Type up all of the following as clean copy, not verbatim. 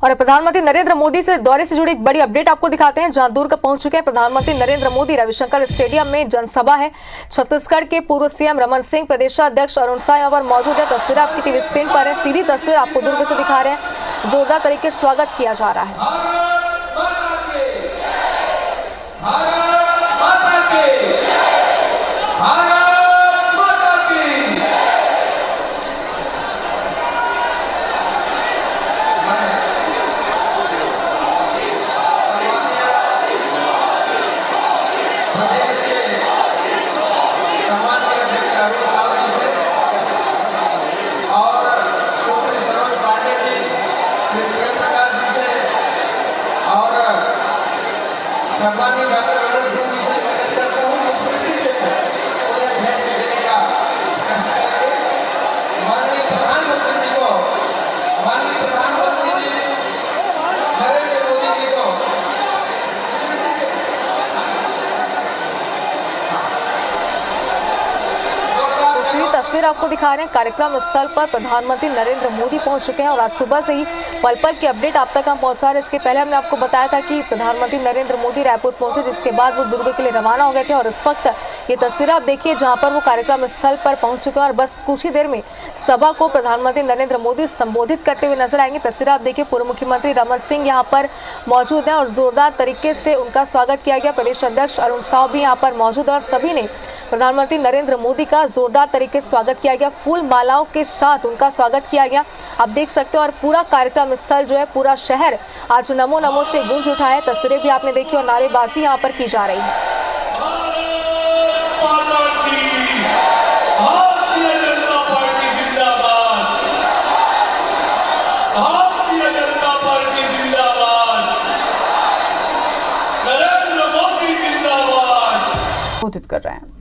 और प्रधानमंत्री नरेंद्र मोदी से दौरे से जुड़ी एक बड़ी अपडेट आपको दिखाते हैं, जहां दूर पहुंच चुके हैं प्रधानमंत्री नरेंद्र मोदी। रविशंकर स्टेडियम में जनसभा है। छत्तीसगढ़ के पूर्व सीएम रमन सिंह, प्रदेशाध्यक्ष अरुण साह यहाँ पर मौजूद है। तस्वीर आपकी टीवी स्क्रीन पर है, सीधी तस्वीर आपको दुर्ग से दिखा रहे हैं। जोरदार तरीके से स्वागत किया जा रहा है। प्रदेश के सम्माननीय अध्यक्ष अरुण साह जी से और सुश्री सरोज पांडे जी, श्री प्रेम प्रकाश जी से और सम्माननीय डॉक्टर रमन सिंह जी से मैं करता हूँ स्मृति चिन्ह उन्हें भेंट देने का कष्ट करेंगे। माननीय प्रधानमंत्री जी को, माननीय प्रधानमंत्री जी नरेंद्र मोदी जी को तस्वीर आपको दिखा रहे हैं। कार्यक्रम स्थल पर प्रधानमंत्री नरेंद्र मोदी पहुंच चुके हैं और आज सुबह से ही पल पल की अपडेट आप तक हम पहुंचा रहे हैं। इसके पहले हमने आपको बताया था कि प्रधानमंत्री नरेंद्र मोदी रायपुर पहुंचे, जिसके बाद वो दुर्ग के लिए रवाना हो गए थे। और इस वक्त ये तस्वीर आप देखिए जहां पर वो कार्यक्रम स्थल पर पहुंच चुके हैं और बस कुछ ही देर में सभा को प्रधानमंत्री नरेंद्र मोदी संबोधित करते हुए नजर आएंगे। तस्वीर आप देखिए, पूर्व मुख्यमंत्री रमन सिंह यहाँ पर मौजूद हैं और जोरदार तरीके से उनका स्वागत किया गया। प्रदेश अध्यक्ष अरुण साह भी यहाँ पर मौजूद है और सभी ने प्रधानमंत्री नरेंद्र मोदी का जोरदार तरीके से स्वागत किया गया। फूल मालाओं के साथ उनका स्वागत किया गया, आप देख सकते हो। और पूरा कार्यक्रम स्थल जो है, पूरा शहर आज नमो नमो से गूंज उठा है। तस्वीरें भी आपने देखी और नारेबाजी यहाँ पर की जा रही है। कर रहे हैं।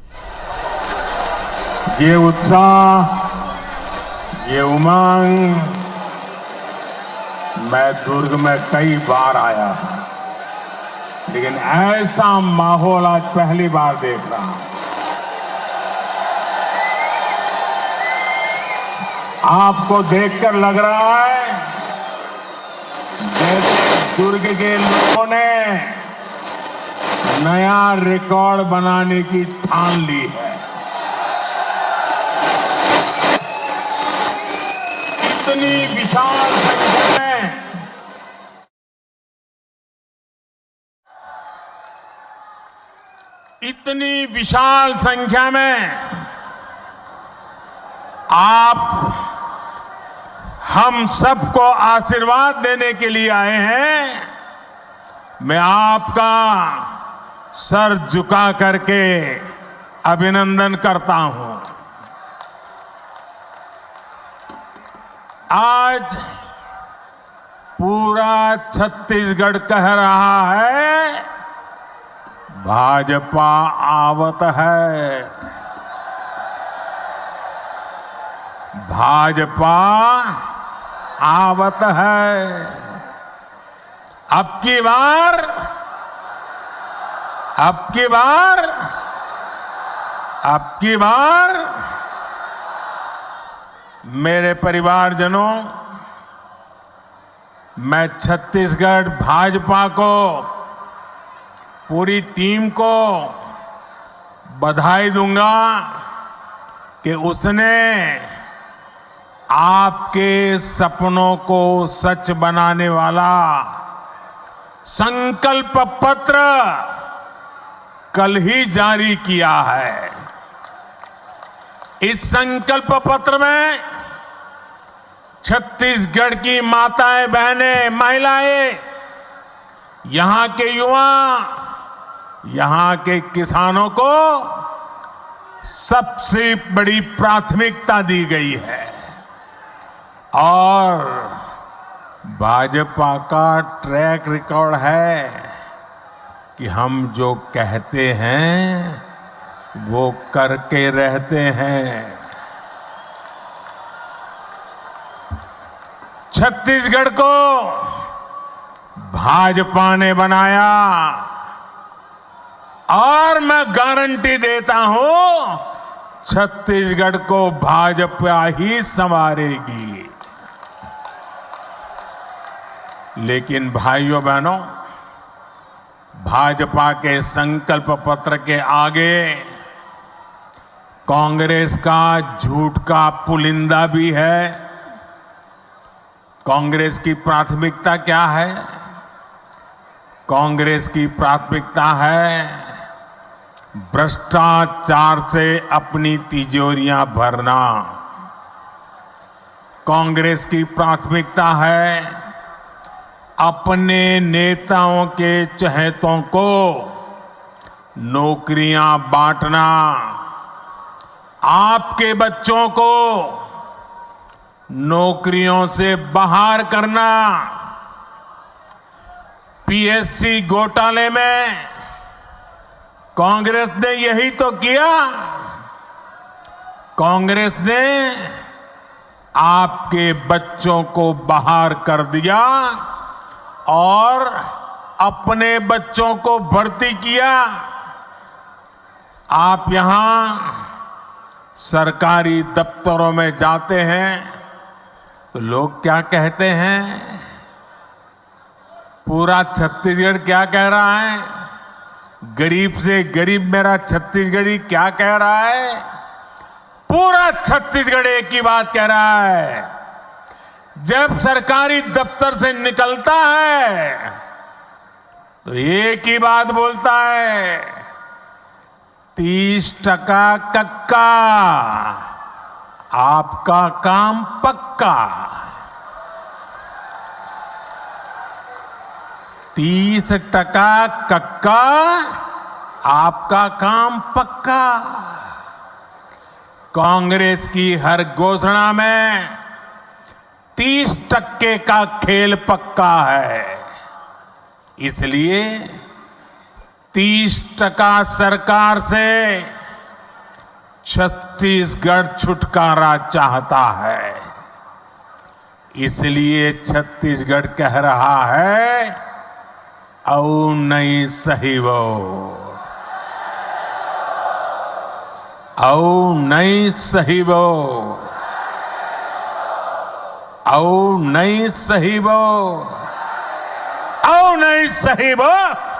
ये उत्साह, ये उमंग, मैं दुर्ग में कई बार आया, लेकिन ऐसा माहौल आज पहली बार देख रहा हूं। आपको देखकर लग रहा है जैसे दुर्ग के लोगों ने नया रिकॉर्ड बनाने की ठान ली है। इतनी विशाल संख्या में आप हम सबको आशीर्वाद देने के लिए आए हैं। मैं आपका सर झुका करके अभिनंदन करता हूं। आज पूरा छत्तीसगढ़ कह रहा है, भाजपा आवत है, भाजपा आवत है। अब की बार मेरे परिवारजनों, मैं छत्तीसगढ़ भाजपा को, पूरी टीम को बधाई दूंगा कि उसने आपके सपनों को सच बनाने वाला संकल्प पत्र कल ही जारी किया है। इस संकल्प पत्र में छत्तीसगढ़ की माताएं, बहनें, महिलाएं, यहां के युवा, यहां के किसानों को सबसे बड़ी प्राथमिकता दी गई है। और भाजपा का ट्रैक रिकॉर्ड है कि हम जो कहते हैं वो करके रहते हैं। छत्तीसगढ़ को भाजपा ने बनाया और मैं गारंटी देता हूं छत्तीसगढ़ को भाजपा ही संवारेगी। लेकिन भाइयों बहनों, भाजपा के संकल्प पत्र के आगे कांग्रेस का झूठ का पुलिंदा भी है। कांग्रेस की प्राथमिकता क्या है? कांग्रेस की प्राथमिकता है भ्रष्टाचार से अपनी तिजोरियां भरना। कांग्रेस की प्राथमिकता है अपने नेताओं के चहेतों को नौकरियां बांटना, आपके बच्चों को नौकरियों से बाहर करना। पीएससी घोटाले में कांग्रेस ने यही तो किया। कांग्रेस ने आपके बच्चों को बाहर कर दिया और अपने बच्चों को भर्ती किया। आप यहां सरकारी दफ्तरों में जाते हैं तो लोग क्या कहते हैं? पूरा छत्तीसगढ़ क्या कह रहा है? गरीब से गरीब मेरा छत्तीसगढ़ी क्या कह रहा है? पूरा छत्तीसगढ़ एक ही बात कह रहा है। जब सरकारी दफ्तर से निकलता है तो एक ही बात बोलता है, 30% कक्का, आपका काम पक्का। 30% कक्का, आपका काम पक्का। कांग्रेस की हर घोषणा में 30% का खेल पक्का है। इसलिए 30% सरकार से छत्तीसगढ़ छुटकारा चाहता है। इसलिए छत्तीसगढ़ कह रहा है, औ नहीं सही वो, औ नहीं सही वो, औ नहीं सही वो, औ नहीं सही वो,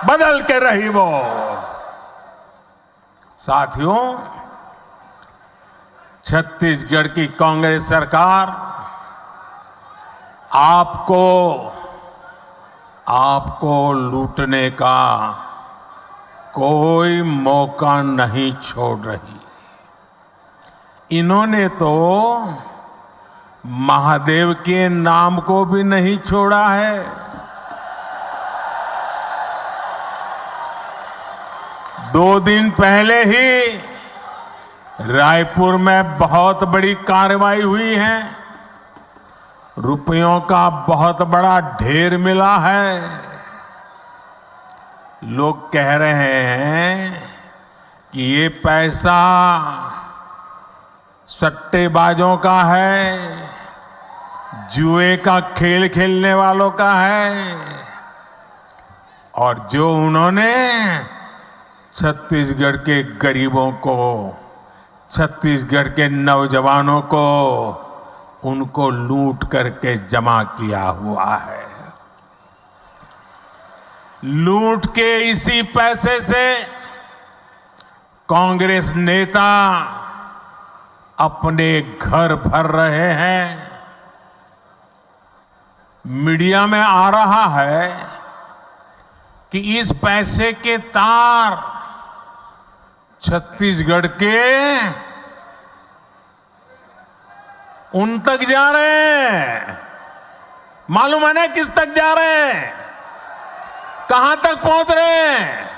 बदल के रही वो। साथियों, छत्तीसगढ़ की कांग्रेस सरकार आपको लूटने का कोई मौका नहीं छोड़ रही। इन्होंने तो महादेव के नाम को भी नहीं छोड़ा है। दो दिन पहले ही रायपुर में बहुत बड़ी कार्रवाई हुई है। रुपयों का बहुत बड़ा ढेर मिला है। लोग कह रहे हैं कि ये पैसा सट्टेबाजों का है, जुए का खेल खेलने वालों का है, और जो उन्होंने छत्तीसगढ़ के गरीबों को, छत्तीसगढ़ के नौजवानों को, उनको लूट करके जमा किया हुआ है। लूट के इसी पैसे से कांग्रेस नेता अपने घर भर रहे हैं। मीडिया में आ रहा है कि इस पैसे के तार छत्तीसगढ़ के उन तक जा रहे हैं। मालूम है ना किस तक जा रहे हैं? कहां तक पहुंच रहे हैं?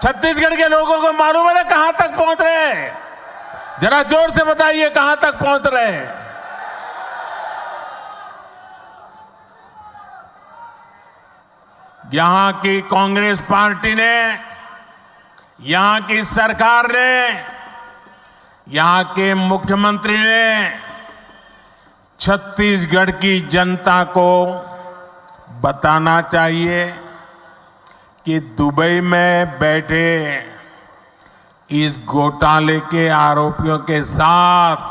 छत्तीसगढ़ के लोगों को मालूम है ना कहां तक पहुंच रहे हैं? जरा जोर से बताइए कहां तक पहुंच रहे हैं? यहां की कांग्रेस पार्टी ने, यहां की सरकार ने, यहां के मुख्यमंत्री ने छत्तीसगढ़ की जनता को बताना चाहिए कि दुबई में बैठे इस घोटाले के आरोपियों के साथ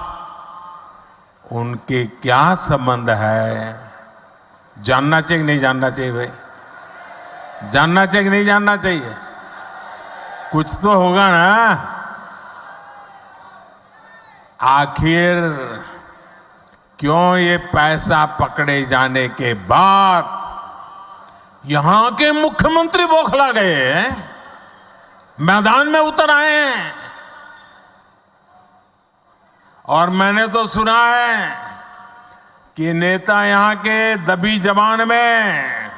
उनके क्या संबंध है। जानना चाहिए कि नहीं जानना चाहिए भाई? जानना चाहिए कि नहीं जानना चाहिए? कुछ तो होगा ना। आखिर क्यों ये पैसा पकड़े जाने के बाद यहां के मुख्यमंत्री बौखला गए हैं, मैदान में उतर आए हैं? और मैंने तो सुना है कि नेता यहां के दबी जबान में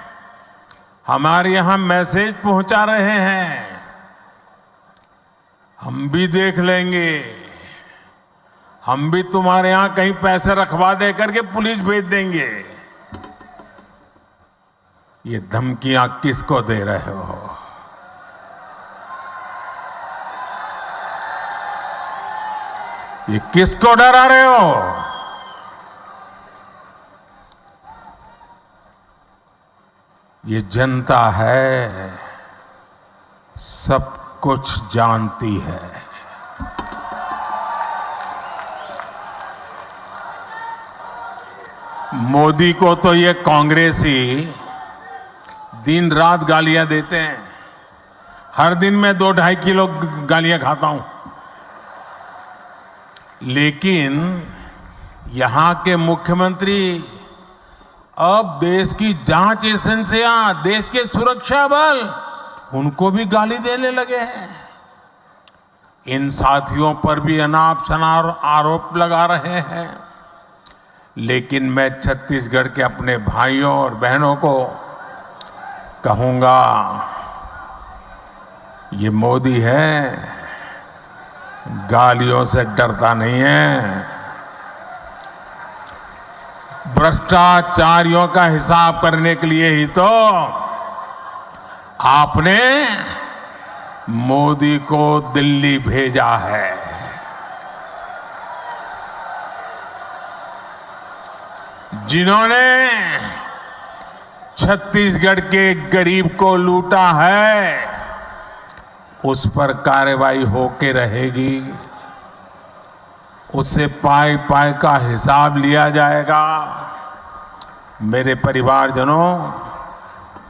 हमारे यहां मैसेज पहुंचा रहे हैं, हम भी देख लेंगे, हम भी तुम्हारे यहां कहीं पैसे रखवा दे करके पुलिस भेज देंगे। ये धमकियां किसको दे रहे हो? ये किसको डरा रहे हो? ये जनता है, सब कुछ जानती है। मोदी को तो ये कांग्रेसी दिन रात गालियां देते हैं। हर दिन मैं 2-2.5 किलो गालियां खाता हूं, लेकिन यहां के मुख्यमंत्री अब देश की जांच एजेंसियां, देश के सुरक्षा बल, उनको भी गाली देने लगे हैं। इन साथियों पर भी अनाप शनाप आरोप लगा रहे हैं। लेकिन मैं छत्तीसगढ़ के अपने भाइयों और बहनों को कहूंगा, ये मोदी है, गालियों से डरता नहीं है। भ्रष्टाचारियों का हिसाब करने के लिए ही तो आपने मोदी को दिल्ली भेजा है। जिन्होंने छत्तीसगढ़ के गरीब को लूटा है, उस पर कार्रवाई होके रहेगी, उससे पाई पाई का हिसाब लिया जाएगा। मेरे परिवारजनों,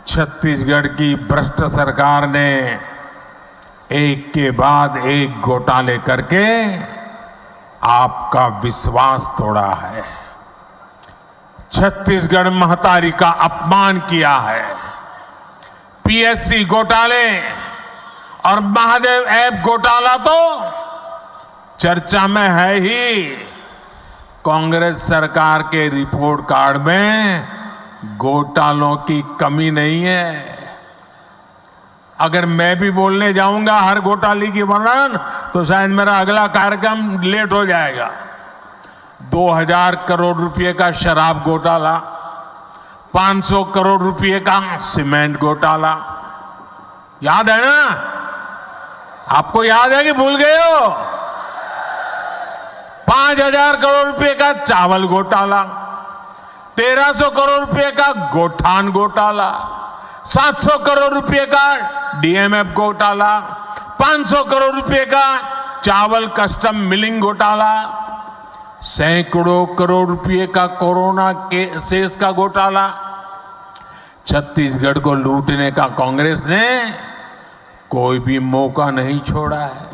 छत्तीसगढ़ की भ्रष्ट सरकार ने एक के बाद एक घोटाले करके आपका विश्वास तोड़ा है। छत्तीसगढ़ महतारी का अपमान किया है। पीएससी घोटाले और महादेव ऐप घोटाला तो चर्चा में है ही। कांग्रेस सरकार के रिपोर्ट कार्ड में घोटालों की कमी नहीं है। अगर मैं भी बोलने जाऊंगा हर घोटाले की वर्णन, तो शायद मेरा अगला कार्यक्रम लेट हो जाएगा। 2000 करोड़ रुपए का शराब घोटाला, 500 करोड़ रुपए का सीमेंट घोटाला, याद है ना? आपको याद है कि भूल गए हो? 5000 करोड़ रुपए का चावल घोटाला, 1300 करोड़ रुपए का गोठान घोटाला, 700 करोड़ रुपए का डीएमएफ घोटाला, 500 करोड़ रुपए का चावल कस्टम मिलिंग घोटाला, सैकड़ों करोड़ रुपए का कोरोना के सेस का घोटाला। छत्तीसगढ़ को लूटने का कांग्रेस ने कोई भी मौका नहीं छोड़ा है।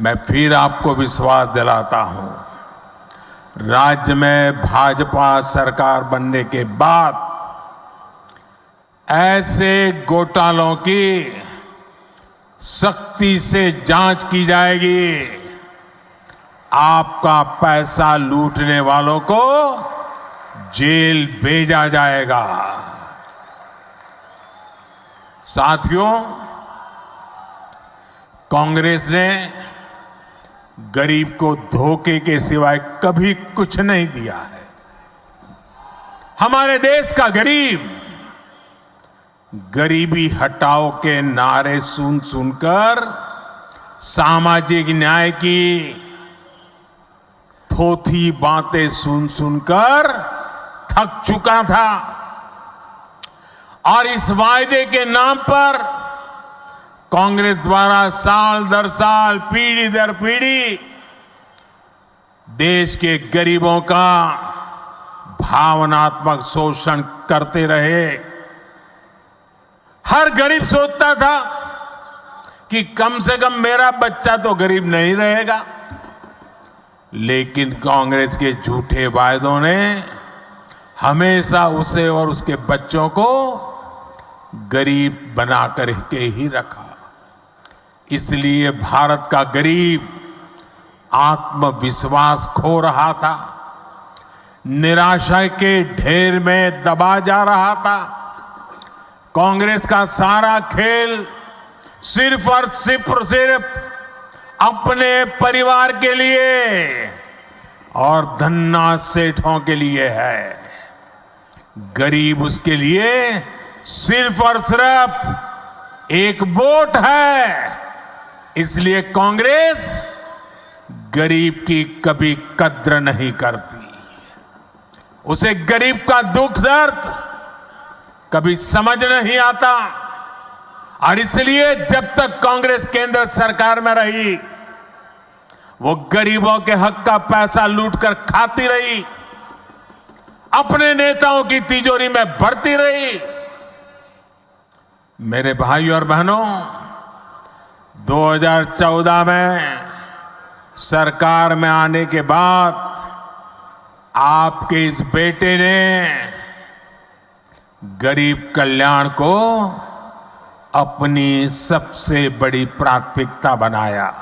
मैं फिर आपको विश्वास दिलाता हूं, राज्य में भाजपा सरकार बनने के बाद ऐसे घोटालों की सख्ती से जांच की जाएगी। आपका पैसा लूटने वालों को जेल भेजा जाएगा। साथियों, कांग्रेस ने गरीब को धोखे के सिवाय कभी कुछ नहीं दिया है। हमारे देश का गरीब गरीबी हटाओ के नारे सुन सुनकर सामाजिक न्याय की थोथी बातें सुन सुनकर थक चुका था, और इस वायदे के नाम पर कांग्रेस द्वारा साल दर साल, पीढ़ी दर पीढ़ी देश के गरीबों का भावनात्मक शोषण करते रहे। हर गरीब सोचता था कि कम से कम मेरा बच्चा तो गरीब नहीं रहेगा, लेकिन कांग्रेस के झूठे वायदों ने हमेशा उसे और उसके बच्चों को गरीब बना कर के ही रखा। इसलिए भारत का गरीब आत्मविश्वास खो रहा था, निराशा के ढेर में दबा जा रहा था। कांग्रेस का सारा खेल सिर्फ और सिर्फ अपने परिवार के लिए और धन्ना सेठों के लिए है। गरीब उसके लिए सिर्फ और सिर्फ एक वोट है। इसलिए कांग्रेस गरीब की कभी कद्र नहीं करती। उसे गरीब का दुख दर्द कभी समझ नहीं आता, और इसलिए जब तक कांग्रेस केंद्र सरकार में रही वो गरीबों के हक का पैसा लूटकर खाती रही, अपने नेताओं की तिजोरी में भरती रही। मेरे भाइयों और बहनों, 2014 में सरकार में आने के बाद आपके इस बेटे ने गरीब कल्याण को अपनी सबसे बड़ी प्राथमिकता बनाया।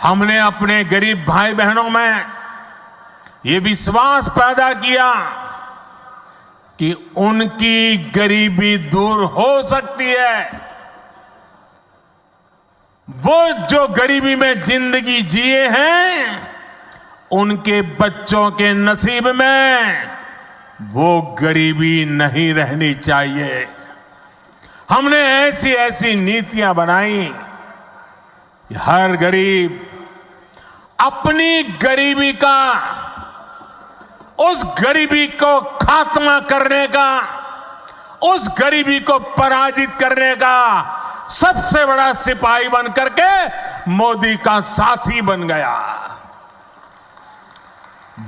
हमने अपने गरीब भाई बहनों में ये विश्वास पैदा किया कि उनकी गरीबी दूर हो सकती है। वो जो गरीबी में जिंदगी जिए हैं, उनके बच्चों के नसीब में वो गरीबी नहीं रहनी चाहिए। हमने ऐसी ऐसी नीतियां बनाई कि हर गरीब अपनी गरीबी का, उस गरीबी को खात्मा करने का, उस गरीबी को पराजित करने का सबसे बड़ा सिपाही बन करके मोदी का साथी बन गया।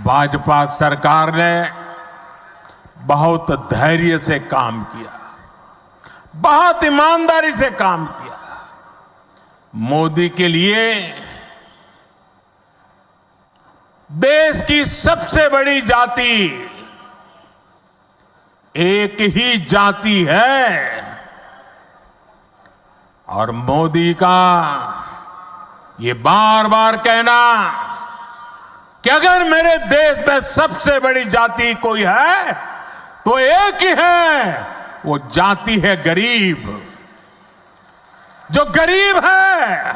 भाजपा सरकार ने बहुत धैर्य से काम किया, बहुत ईमानदारी से काम किया। मोदी के लिए देश की सबसे बड़ी जाति एक ही जाति है, और मोदी का ये बार बार कहना कि अगर मेरे देश में सबसे बड़ी जाति कोई है तो एक ही है, वो जाति है गरीब। जो गरीब है,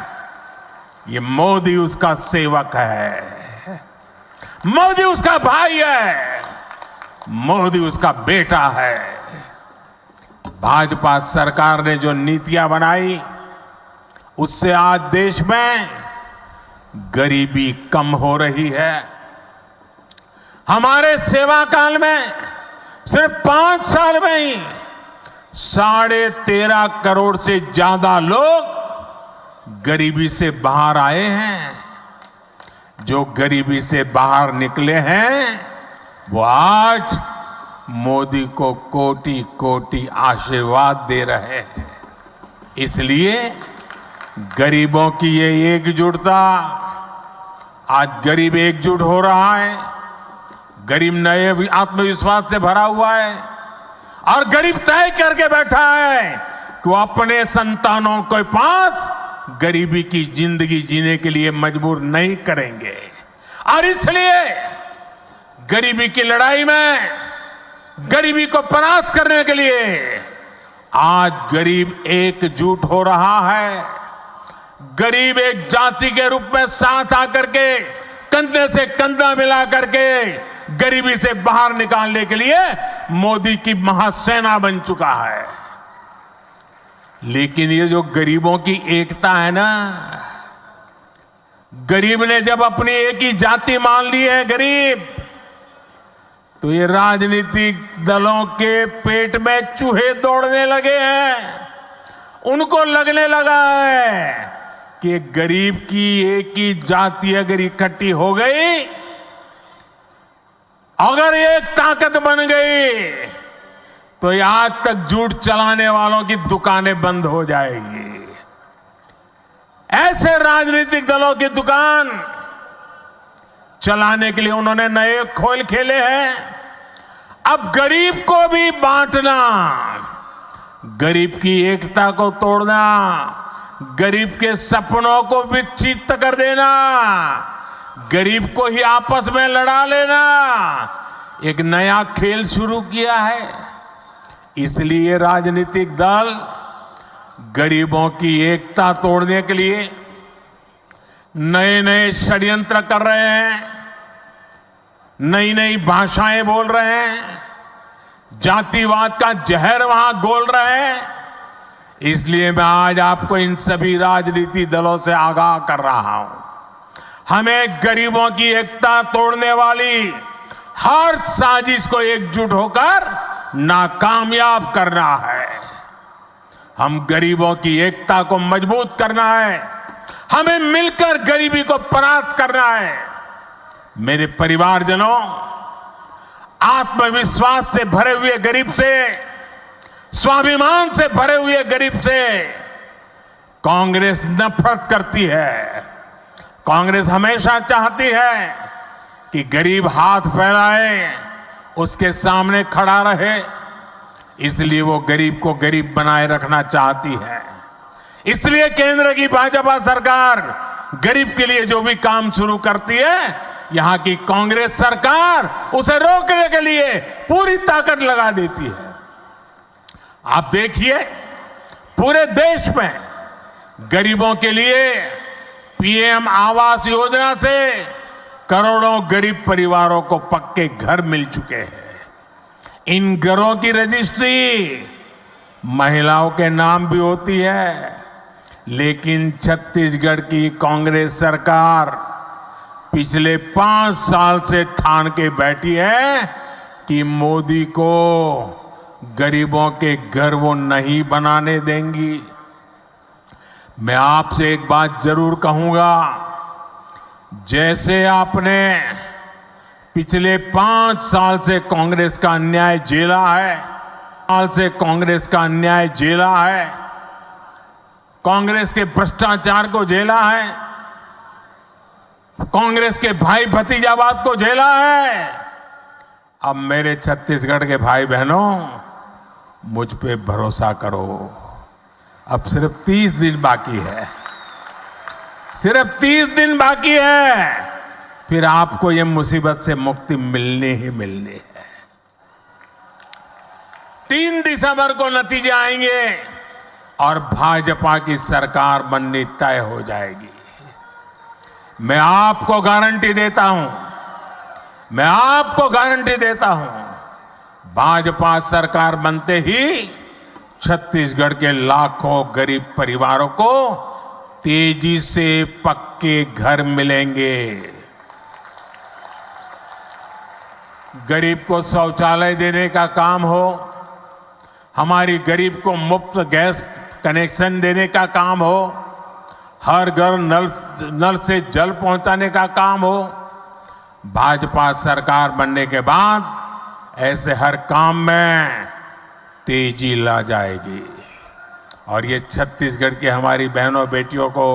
ये मोदी उसका सेवक है, मोदी उसका भाई है, मोदी उसका बेटा है। भाजपा सरकार ने जो नीतियां बनाई, उससे आज देश में गरीबी कम हो रही है। हमारे सेवा काल में सिर्फ 5 साल में ही 13.5 करोड़ से ज्यादा लोग गरीबी से बाहर आए हैं। जो गरीबी से बाहर निकले हैं, वो आज मोदी को कोटि कोटि आशीर्वाद दे रहे हैं। इसलिए गरीबों की ये एकजुटता, आज गरीब एकजुट हो रहा है, गरीब नए आत्मविश्वास से भरा हुआ है, और गरीब तय करके बैठा है कि वो अपने संतानों के पास गरीबी की जिंदगी जीने के लिए मजबूर नहीं करेंगे। और इसलिए गरीबी की लड़ाई में, गरीबी को परास्त करने के लिए आज गरीब एकजुट हो रहा है। गरीब एक जाति के रूप में साथ आकर के कंधे से कंधा मिला करके गरीबी से बाहर निकालने के लिए मोदी की महासेना बन चुका है। लेकिन ये जो गरीबों की एकता है ना, गरीब ने जब अपनी एक ही जाति मान ली है गरीब, तो ये राजनीतिक दलों के पेट में चूहे दौड़ने लगे हैं। उनको लगने लगा है कि गरीब की एक ही जाति अगर इकट्ठी हो गई अगर एक ताकत बन गई तो ये आज तक झूठ चलाने वालों की दुकानें बंद हो जाएगी। ऐसे राजनीतिक दलों की दुकान चलाने के लिए उन्होंने नए खोल खेले हैं। अब गरीब को भी बांटना, गरीब की एकता को तोड़ना, गरीब के सपनों को विच्छिन्न कर देना, गरीब को ही आपस में लड़ा लेना, एक नया खेल शुरू किया है। इसलिए राजनीतिक दल गरीबों की एकता तोड़ने के लिए नए नए षड्यंत्र कर रहे हैं, नई नई भाषाएं बोल रहे हैं, जातिवाद का जहर वहां घोल रहे हैं। इसलिए मैं आज आपको इन सभी राजनीतिक दलों से आगाह कर रहा हूं, हमें गरीबों की एकता तोड़ने वाली हर साजिश को एकजुट होकर नाकामयाब करना है। हम गरीबों की एकता को मजबूत करना है, हमें मिलकर गरीबी को परास्त करना है। मेरे परिवारजनों, आत्मविश्वास से भरे हुए गरीब से, स्वाभिमान से भरे हुए गरीब से कांग्रेस नफरत करती है। कांग्रेस हमेशा चाहती है कि गरीब हाथ फैलाए, उसके सामने खड़ा रहे। इसलिए वो गरीब को गरीब बनाए रखना चाहती है। इसलिए केंद्र की भाजपा सरकार गरीब के लिए जो भी काम शुरू करती है, यहां की कांग्रेस सरकार उसे रोकने के लिए पूरी ताकत लगा देती है। आप देखिए, पूरे देश में गरीबों के लिए पीएम आवास योजना से करोड़ों गरीब परिवारों को पक्के घर मिल चुके हैं। इन घरों की रजिस्ट्री महिलाओं के नाम भी होती है, लेकिन छत्तीसगढ़ की कांग्रेस सरकार पिछले 5 साल से ठान के बैठी है कि मोदी को गरीबों के घर वो नहीं बनाने देंगी। मैं आपसे एक बात जरूर कहूंगा, जैसे आपने पिछले 5 साल से कांग्रेस का अन्याय झेला है, कांग्रेस के भ्रष्टाचार को झेला है, कांग्रेस के भाई भतीजावाद को झेला है, अब मेरे छत्तीसगढ़ के भाई बहनों, मुझ पे भरोसा करो। अब सिर्फ 30 दिन बाकी है, सिर्फ 30 दिन बाकी है, फिर आपको ये मुसीबत से मुक्ति मिलनी ही मिलनी है। 3 दिसंबर को नतीजे आएंगे और भाजपा की सरकार बननी तय हो जाएगी। मैं आपको गारंटी देता हूं, भाजपा सरकार बनते ही छत्तीसगढ़ के लाखों गरीब परिवारों को तेजी से पक्के घर मिलेंगे। गरीब को शौचालय देने का काम हो, हमारी गरीब को मुफ्त गैस कनेक्शन देने का काम हो, हर घर नल से जल पहुंचाने का काम हो, भाजपा सरकार बनने के बाद ऐसे हर काम में तेजी ला जाएगी। और ये छत्तीसगढ़ की हमारी बहनों बेटियों को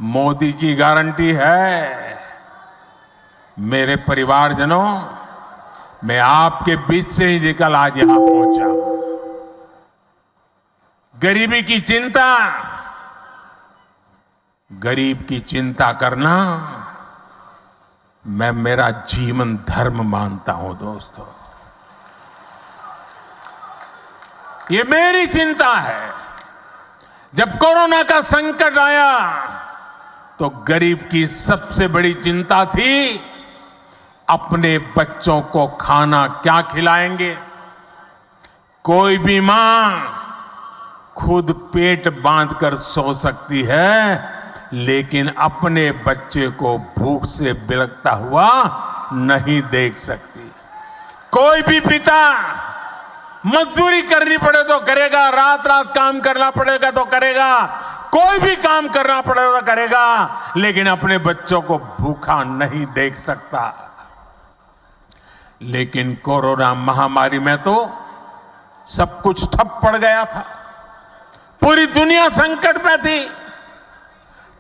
मोदी की गारंटी है। मेरे परिवारजनों, मैं आपके बीच से ही निकल आज यहां पहुंचा हूं। गरीब की चिंता करना मैं मेरा जीवन धर्म मानता हूं दोस्तों। ये मेरी चिंता है। जब कोरोना का संकट आया तो गरीब की सबसे बड़ी चिंता थी अपने बच्चों को खाना क्या खिलाएंगे। कोई भी मां खुद पेट बांधकर सो सकती है, लेकिन अपने बच्चे को भूख से बिलखता हुआ नहीं देख सकती। कोई भी पिता मजदूरी करनी पड़े तो करेगा, रात रात काम करना पड़ेगा तो करेगा, कोई भी काम करना पड़ेगा तो करेगा, लेकिन अपने बच्चों को भूखा नहीं देख सकता। लेकिन कोरोना महामारी में तो सब कुछ ठप पड़ गया था, पूरी दुनिया संकट में थी।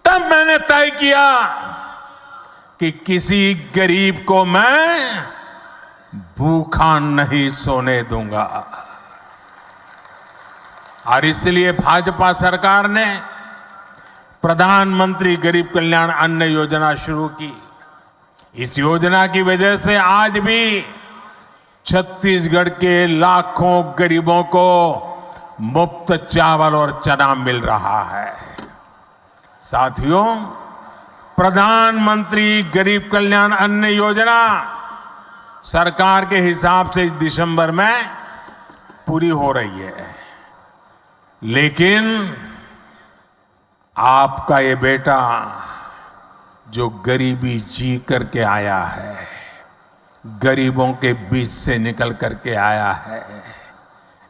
तब मैंने तय किया कि किसी गरीब को मैं भूखा नहीं सोने दूंगा। और इसलिए भाजपा सरकार ने प्रधानमंत्री गरीब कल्याण अन्न योजना शुरू की। इस योजना की वजह से आज भी छत्तीसगढ़ के लाखों गरीबों को मुफ्त चावल और चना मिल रहा है। साथियों, प्रधानमंत्री गरीब कल्याण अन्न योजना सरकार के हिसाब से इस दिसंबर में पूरी हो रही है, लेकिन आपका ये बेटा जो गरीबी जी करके आया है, गरीबों के बीच से निकल करके आया है,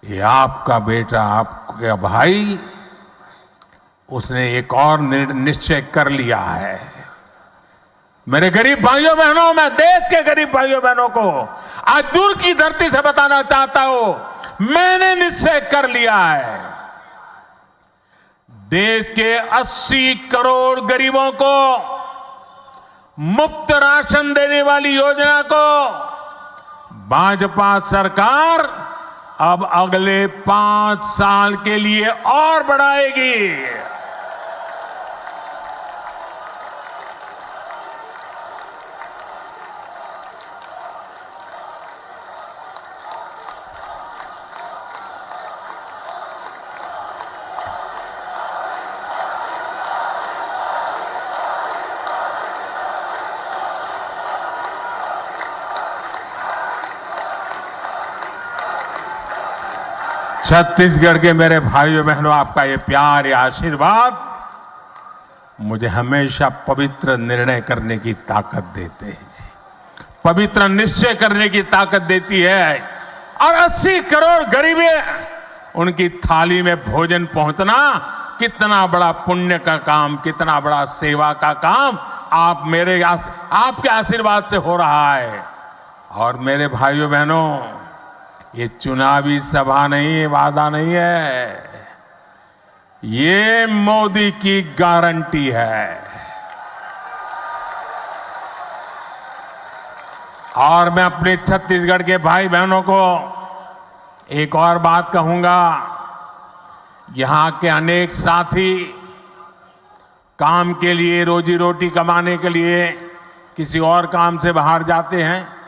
ये आपका बेटा, आपका भाई, उसने एक और निश्चय कर लिया है। मेरे गरीब भाइयों बहनों, मैं देश के गरीब भाइयों बहनों को आज दूर की धरती से बताना चाहता हूं, मैंने निश्चय कर लिया है, देश के 80 करोड़ गरीबों को मुफ्त राशन देने वाली योजना को भाजपा सरकार अब अगले 5 साल के लिए और बढ़ाएगी। छत्तीसगढ़ के मेरे भाइयों बहनों, आपका ये प्यार, ये आशीर्वाद मुझे हमेशा पवित्र निर्णय करने की ताकत देते हैं, पवित्र निश्चय करने की ताकत देती है। और 80 करोड़ गरीबे, उनकी थाली में भोजन पहुंचना कितना बड़ा पुण्य का काम, कितना बड़ा सेवा का काम आपके आशीर्वाद से हो रहा है। और मेरे भाइयों बहनों, ये चुनावी सभा नहीं, वादा नहीं है, ये मोदी की गारंटी है। और मैं अपने छत्तीसगढ़ के भाई बहनों को एक और बात कहूंगा, यहां के अनेक साथी काम के लिए, रोजी रोटी कमाने के लिए किसी और काम से बाहर जाते हैं।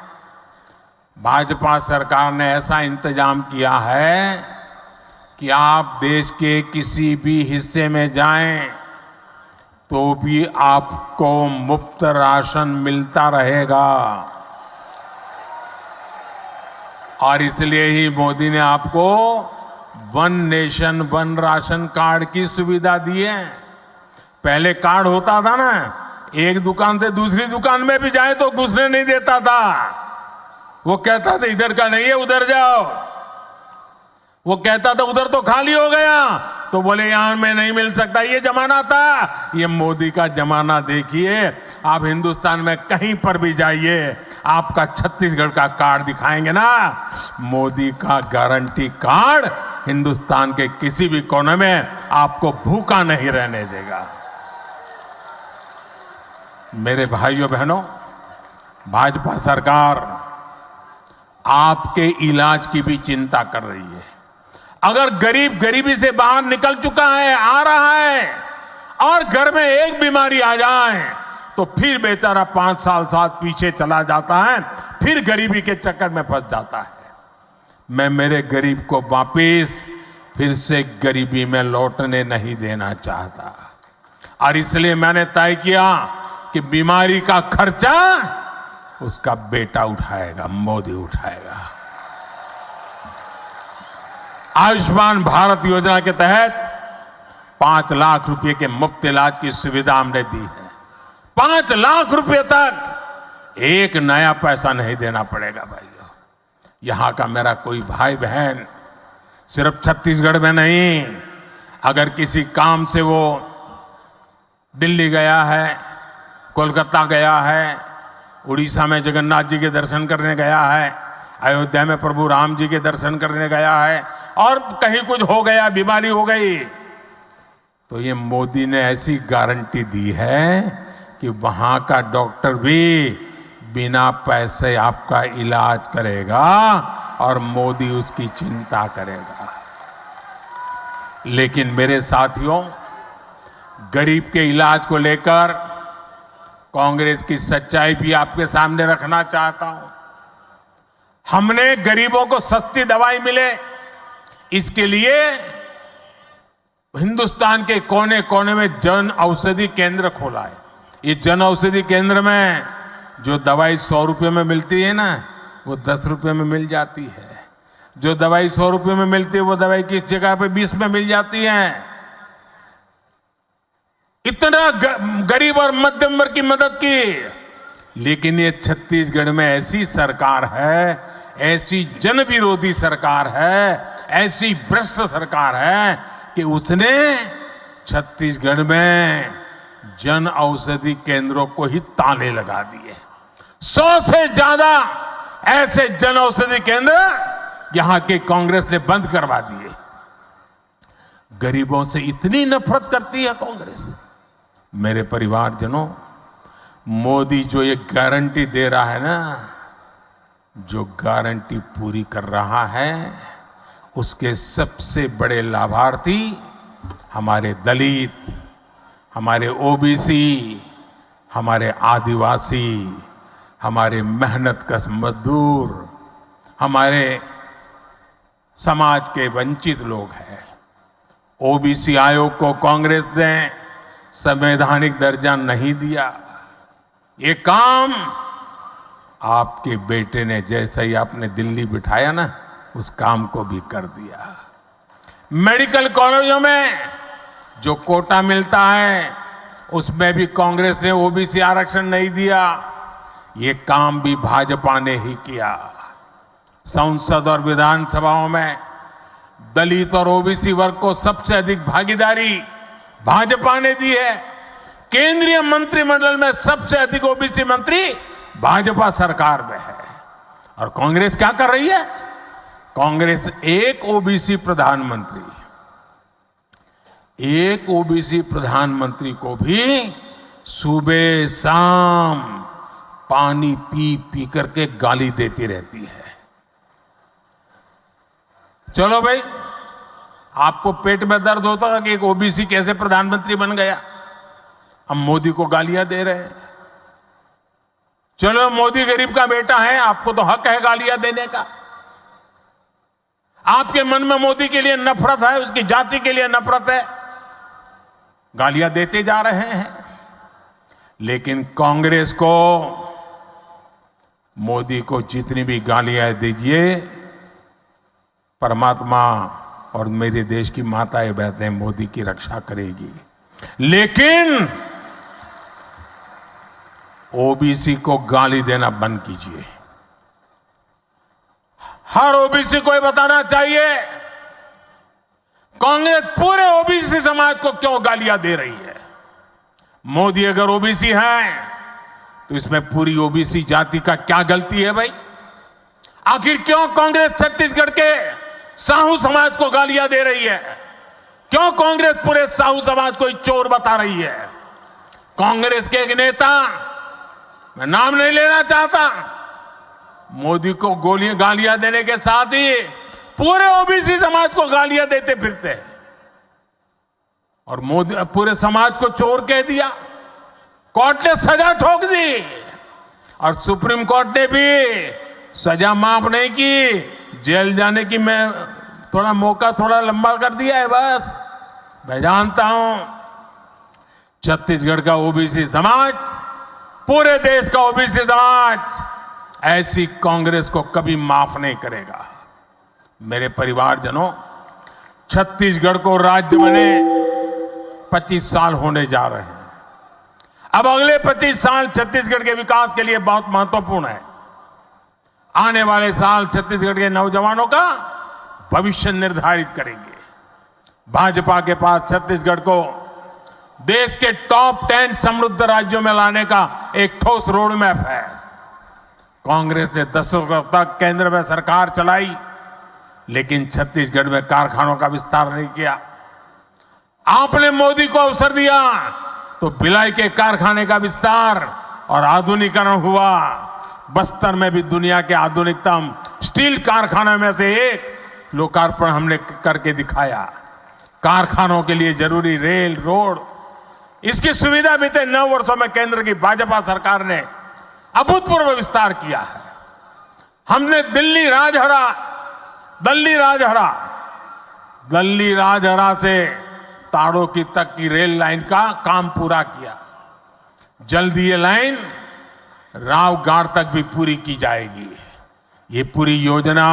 भाजपा सरकार ने ऐसा इंतजाम किया है कि आप देश के किसी भी हिस्से में जाएं तो भी आपको मुफ्त राशन मिलता रहेगा। और इसलिए ही मोदी ने आपको one nation one ration card की सुविधा दी है। पहले कार्ड होता था ना, एक दुकान से दूसरी दुकान में भी जाए तो घुसने नहीं देता था, वो कहता था इधर का नहीं है, उधर जाओ। वो कहता था उधर तो खाली हो गया, तो बोले यहां में नहीं मिल सकता। ये जमाना था। ये मोदी का जमाना देखिए, आप हिंदुस्तान में कहीं पर भी जाइए, आपका छत्तीसगढ़ का कार्ड दिखाएंगे ना, मोदी का गारंटी कार्ड हिंदुस्तान के किसी भी कोने में आपको भूखा नहीं रहने देगा। मेरे भाइयों बहनों, भाजपा सरकार आपके इलाज की भी चिंता कर रही है। अगर गरीब गरीबी से बाहर निकल चुका है, आ रहा है, और घर में एक बीमारी आ जाए तो फिर बेचारा 5 साल साथ पीछे चला जाता है, फिर गरीबी के चक्कर में फंस जाता है। मैं मेरे गरीब को वापिस फिर से गरीबी में लौटने नहीं देना चाहता। और इसलिए मैंने तय किया कि बीमारी का खर्चा उसका बेटा उठाएगा, मोदी उठाएगा। आयुष्मान भारत योजना के तहत 5 लाख रुपए के मुफ्त इलाज की सुविधा हमने दी है। 5 लाख रुपए तक एक नया पैसा नहीं देना पड़ेगा भाइयों। यहां का मेरा कोई भाई बहन सिर्फ छत्तीसगढ़ में नहीं, अगर किसी काम से वो दिल्ली गया है, कोलकाता गया है, उड़ीसा में जगन्नाथ जी के दर्शन करने गया है, अयोध्या में प्रभु राम जी के दर्शन करने गया है, और कहीं कुछ हो गया, बीमारी हो गई, तो ये मोदी ने ऐसी गारंटी दी है कि वहां का डॉक्टर भी बिना पैसे आपका इलाज करेगा और मोदी उसकी चिंता करेगा। लेकिन मेरे साथियों, गरीब के इलाज को लेकर कांग्रेस की सच्चाई भी आपके सामने रखना चाहता हूं। हमने गरीबों को सस्ती दवाई मिले, इसके लिए हिंदुस्तान के कोने कोने में जन औषधि केंद्र खोला है। ये जन औषधि केंद्र में जो दवाई 100 रुपये में मिलती है ना, वो 10 रुपये में मिल जाती है। जो दवाई 100 रुपये में मिलती है, वो दवाई किस जगह पे 20 में मिल जाती है। इतना गरीब और मध्यम वर्ग की मदद की। लेकिन ये छत्तीसगढ़ में ऐसी सरकार है, ऐसी जन विरोधी सरकार है, ऐसी भ्रष्ट सरकार है कि उसने छत्तीसगढ़ में जन औषधि केंद्रों को ही ताले लगा दिए। 100 से ज्यादा ऐसे जन औषधि केंद्र यहां के कांग्रेस ने बंद करवा दिए। गरीबों से इतनी नफरत करती है कांग्रेस। मेरे परिवारजनों, मोदी जो ये गारंटी दे रहा है ना, जो गारंटी पूरी कर रहा है, उसके सबसे बड़े लाभार्थी हमारे दलित, हमारे ओबीसी, हमारे आदिवासी, हमारे मेहनतकश मजदूर, हमारे समाज के वंचित लोग हैं। ओबीसी आयोग को कांग्रेस ने संवैधानिक दर्जा नहीं दिया। ये काम आपके बेटे ने, जैसे ही आपने दिल्ली बिठाया ना, उस काम को भी कर दिया। मेडिकल कॉलेजों में जो कोटा मिलता है, उसमें भी कांग्रेस ने ओबीसी आरक्षण नहीं दिया। ये काम भी भाजपा ने ही किया। संसद और विधानसभाओं में दलित और ओबीसी वर्ग को सबसे अधिक भागीदारी भाजपा ने दी है। केंद्रीय मंत्रिमंडल में सबसे अधिक ओबीसी मंत्री भाजपा सरकार में है। और कांग्रेस क्या कर रही है? कांग्रेस एक ओबीसी प्रधानमंत्री को भी सुबह शाम पानी पी पी करके गाली देती रहती है। चलो भाई, आपको पेट में दर्द होता है कि एक ओबीसी कैसे प्रधानमंत्री बन गया, हम मोदी को गालियां दे रहे हैं। चलो, मोदी गरीब का बेटा है, आपको तो हक है गालियां देने का। आपके मन में मोदी के लिए नफरत है, उसकी जाति के लिए नफरत है, गालियां देते जा रहे हैं। लेकिन कांग्रेस को मोदी को जितनी भी गालियां दीजिए, परमात्मा और मेरे देश की माताएं बहनें मोदी की रक्षा करेगी। लेकिन ओबीसी को गाली देना बंद कीजिए। हर ओबीसी को ये बताना चाहिए कांग्रेस पूरे ओबीसी समाज को क्यों गालियां दे रही है। मोदी अगर ओबीसी है तो इसमें पूरी ओबीसी जाति का क्या गलती है भाई? आखिर क्यों कांग्रेस छत्तीसगढ़ के साहू समाज को गालियां दे रही है? क्यों कांग्रेस पूरे साहू समाज को चोर बता रही है? कांग्रेस के एक नेता, मैं नाम नहीं लेना चाहता, मोदी को गालियां देने के साथ ही पूरे ओबीसी समाज को गालियां देते फिरते हैं और मोदी पूरे समाज को चोर कह दिया। कोर्ट ने सजा ठोक दी और सुप्रीम कोर्ट ने भी सजा माफ नहीं की, जेल जाने की मैं थोड़ा मौका थोड़ा लंबा कर दिया है बस। मैं जानता हूं छत्तीसगढ़ का ओबीसी समाज, पूरे देश का ओबीसी समाज ऐसी कांग्रेस को कभी माफ नहीं करेगा। मेरे परिवारजनों, छत्तीसगढ़ को राज्य बने 25 साल होने जा रहे हैं। अब अगले 25 साल छत्तीसगढ़ के विकास के लिए बहुत महत्वपूर्ण है। आने वाले साल छत्तीसगढ़ के नौजवानों का भविष्य निर्धारित करेंगे। भाजपा के पास छत्तीसगढ़ को देश के टॉप 10 समृद्ध राज्यों में लाने का एक ठोस रोड मैप है। कांग्रेस ने दशकों तक केंद्र में सरकार चलाई, लेकिन छत्तीसगढ़ में कारखानों का विस्तार नहीं किया। आपने मोदी को अवसर दिया तो भिलाई के कारखाने का विस्तार और आधुनिकीकरण हुआ। बस्तर में भी दुनिया के आधुनिकतम स्टील कारखाने में से एक लोकार्पण हमने करके दिखाया। कारखानों के लिए जरूरी रेल, रोड, इसकी सुविधा बीते 9 वर्षों में केंद्र की भाजपा सरकार ने अभूतपूर्व विस्तार किया है। हमने दिल्ली राजहरा से ताड़ोकी तक की रेल लाइन का काम पूरा किया। जल्द ये लाइन रावगाड़ तक भी पूरी की जाएगी। ये पूरी योजना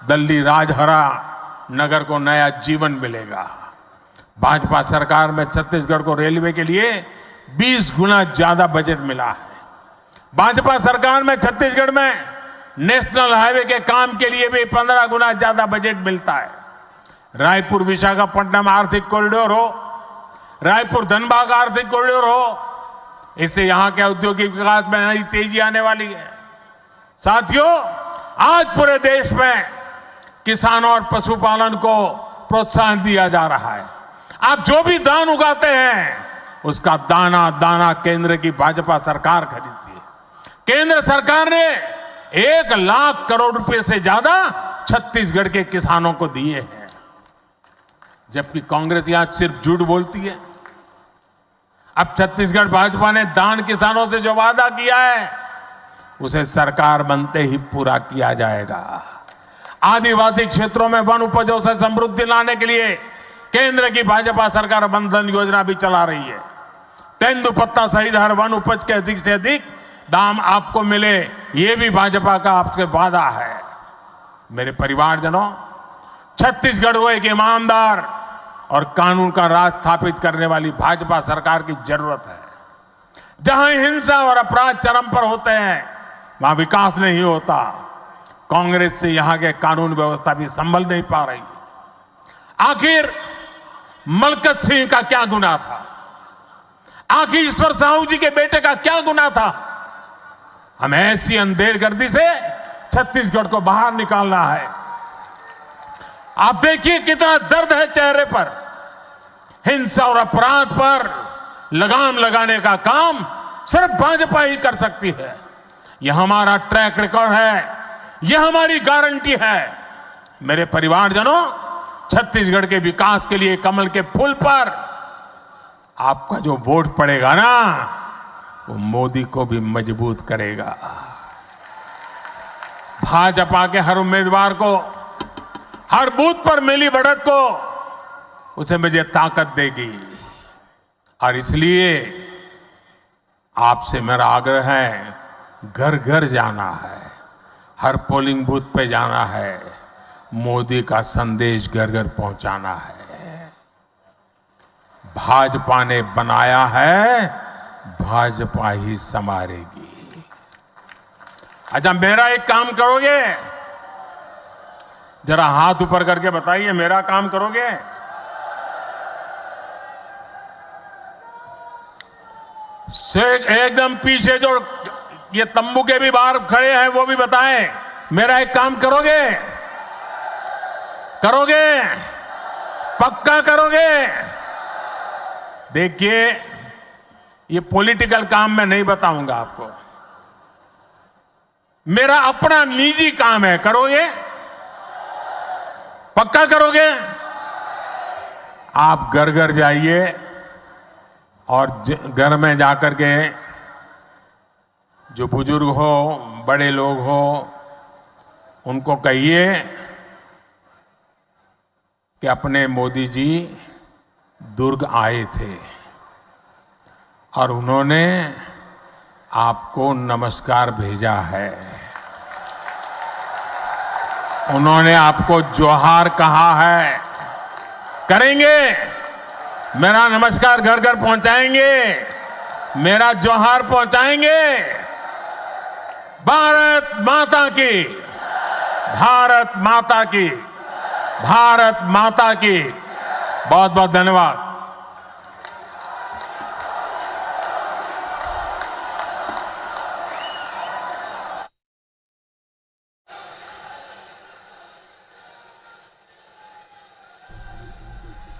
दिल्ली राजहरा नगर को नया जीवन मिलेगा। भाजपा सरकार में छत्तीसगढ़ को रेलवे के लिए 20 गुना ज्यादा बजट मिला है। भाजपा सरकार में छत्तीसगढ़ में नेशनल हाईवे के काम के लिए भी 15 गुना ज्यादा बजट मिलता है। रायपुर विशाखापट्टनम आर्थिक कॉरिडोर हो, रायपुर धनबाद आर्थिक कॉरिडोर हो, इससे यहां के औद्योगिक विकास में नई तेजी आने वाली है। साथियों, आज पूरे देश में किसानों और पशुपालन को प्रोत्साहन दिया जा रहा है। आप जो भी धान उगाते हैं उसका दाना दाना केंद्र की भाजपा सरकार खरीदती है। केंद्र सरकार ने 1 लाख करोड़ रुपए से ज्यादा छत्तीसगढ़ के किसानों को दिए हैं, जबकि कांग्रेस यहां सिर्फ झूठ बोलती है। अब छत्तीसगढ़ भाजपा ने धान किसानों से जो वादा किया है उसे सरकार बनते ही पूरा किया जाएगा। आदिवासी क्षेत्रों में वन उपजों से समृद्धि लाने के लिए केंद्र की भाजपा सरकार बंधन योजना भी चला रही है। तेंदुपत्ता सहित हर वन उपज के अधिक से अधिक दाम आपको मिले, ये भी भाजपा का आपसे वादा है। मेरे परिवारजनों, छत्तीसगढ़ को एक ईमानदार और कानून का राज स्थापित करने वाली भाजपा सरकार की जरूरत है। जहां हिंसा और अपराध चरम पर होते हैं वहां विकास नहीं होता। कांग्रेस से यहां के कानून व्यवस्था भी संभल नहीं पा रही। आखिर मलकत सिंह का क्या गुनाह था? आखिर ईश्वर साहू जी के बेटे का क्या गुनाह था? हम ऐसी अंधेरगर्दी से छत्तीसगढ़ को बाहर निकालना है। आप देखिए कितना दर्द है चेहरे पर। हिंसा और अपराध पर लगाम लगाने का काम सिर्फ भाजपा ही कर सकती है। यह हमारा ट्रैक रिकॉर्ड है, यह हमारी गारंटी है। मेरे परिवारजनों, छत्तीसगढ़ के विकास के लिए कमल के फूल पर आपका जो वोट पड़ेगा ना, वो मोदी को भी मजबूत करेगा। भाजपा के हर उम्मीदवार को, हर बूथ पर मिली बढ़त को, उसे मुझे ताकत देगी। और इसलिए आपसे मेरा आग्रह है, घर घर जाना है, हर पोलिंग बूथ पे जाना है, मोदी का संदेश घर घर पहुंचाना है। भाजपा ने बनाया है, भाजपा ही संवारेगी। अच्छा, मेरा एक काम करोगे? जरा हाथ ऊपर करके बताइए, मेरा काम करोगे? एकदम पीछे जो ये तंबू के भी बाहर खड़े हैं वो भी बताएं, मेरा एक काम करोगे? करोगे? पक्का करोगे? देखिए, ये पॉलिटिकल काम मैं नहीं बताऊंगा आपको, मेरा अपना निजी काम है। करोगे? पक्का करोगे? आप घर घर जाइए और घर में जाकर के जो बुजुर्ग हो, बड़े लोग हो, उनको कहिए कि अपने मोदी जी दुर्ग आए थे और उन्होंने आपको नमस्कार भेजा है, उन्होंने आपको जोहार कहा है। करेंगे? मेरा नमस्कार घर घर पहुंचाएंगे, मेरा जोहार पहुंचाएंगे। भारत माता की, भारत माता की, भारत माता की। बहुत बहुत धन्यवाद।